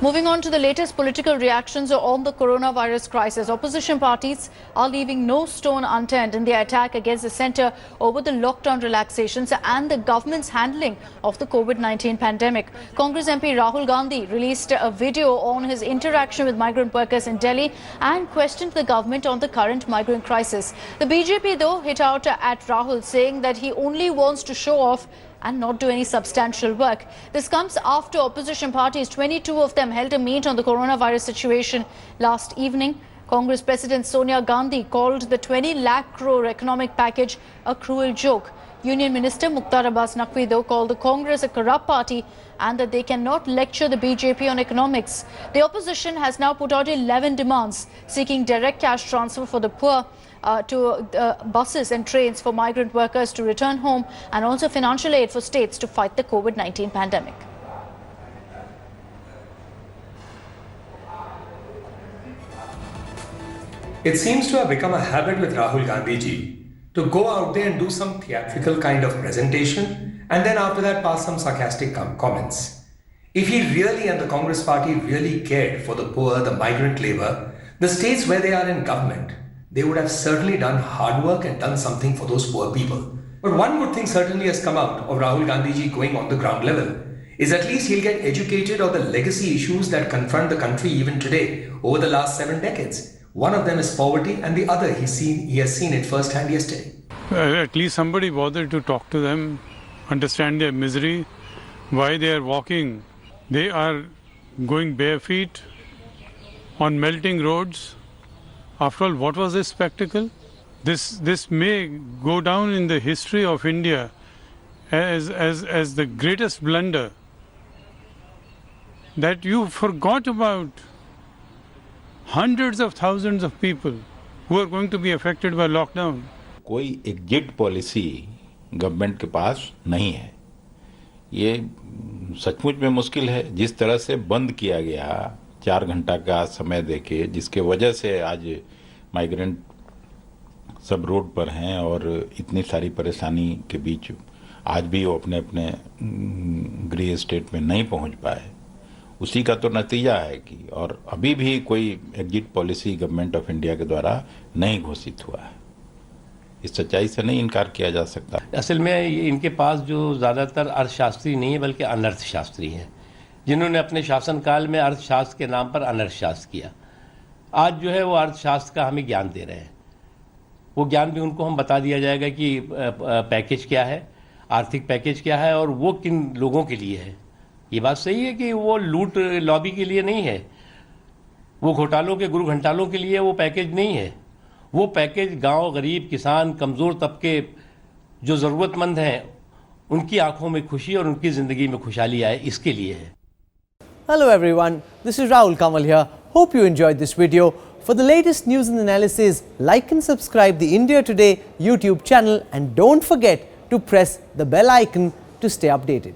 Moving on to the latest political reactions on the coronavirus crisis, opposition parties are leaving no stone unturned in their attack against the centre over the lockdown relaxations and the government's handling of the COVID-19 pandemic. Congress MP Rahul Gandhi released a video on his interaction with migrant workers in Delhi and questioned the government on the current migrant crisis. The BJP, though, hit out at Rahul, saying that he only wants to show off and not do any substantial work. This comes after opposition parties, 22 of them, held a meet on the coronavirus situation last evening. Congress President Sonia Gandhi called the 20 lakh crore economic package a cruel joke. Union Minister Mukhtar Abbas Naqvi, though, called the Congress a corrupt party and that they cannot lecture the BJP on economics. The opposition has now put out 11 demands seeking direct cash transfer for the poor, to buses and trains for migrant workers to return home, and also financial aid for states to fight the COVID-19 pandemic. It seems to have become a habit with Rahul Gandhi ji to go out there and do some theatrical kind of presentation and then after that pass some sarcastic comments. If he really and the Congress party really cared for the poor, the migrant labor, the states where they are in government, they would have certainly done hard work and done something for those poor people. But one good thing certainly has come out of Rahul Gandhi ji going on the ground level is at least he'll get educated on the legacy issues that confront the country even today over the last 7 decades. One of them is poverty and the other he has seen it firsthand yesterday. At least somebody bothered to talk to them, understand their misery, why they are walking. They are going bare feet on melting roads. After all, what was this spectacle? This may go down in the history of India as the greatest blunder, that you forgot about hundreds of thousands of people who are going to be affected by lockdown. कोई exit policy government के पास नहीं है। ये सचमुच में मुश्किल है। जिस तरह से बंद किया गया 4 घंटा का समय देके, जिसके वजह से आज माइग्रेंट सब रोड पर हैं और इतनी सारी परेशानी के बीच आज भी वो अपने अपने गृह स्टेट में नहीं पहुंच पाए, उसी का तो नतीजा है कि और अभी भी कोई exit policy government of India के द्वारा नहीं घोषित हुआ है। इस सच्चाई से नहीं इनकार किया जा सकता। असल में इनके पास जो ज़्यादातर अर्थशास्त्री नहीं है बल्कि अनर्थशास्त्री हैं, जिन्होंने अपने शासनकाल में अर्थशास्त्र के नाम पर अनर्थशास्त्र किया। आज जो है वो अर्थशास्त्र का हमें ज्ञान दे रहे हैं। वो ज्ञान भी उनको हम बता दिया जाएगा कि पैकेज क्या है, आर्थिक पैकेज क्या है और वो किन लोगों के लिए है। ये बात सही है कि वो लूट लॉबी के लिए नहीं है, वो घोटालों के गुरु घंटालों के लिए वो पैकेज नहीं है। वो पैकेज गांव, गरीब, किसान, कमज़ोर तबके जो ज़रूरतमंद हैं उनकी आंखों में खुशी और उनकी ज़िंदगी में खुशहाली आए, इसके लिए है। Hello everyone, this is Rahul Kamal here. Hope you enjoyed this video. For the latest news and analysis, like and subscribe the India Today YouTube channel and don't forget to press the bell icon to stay updated.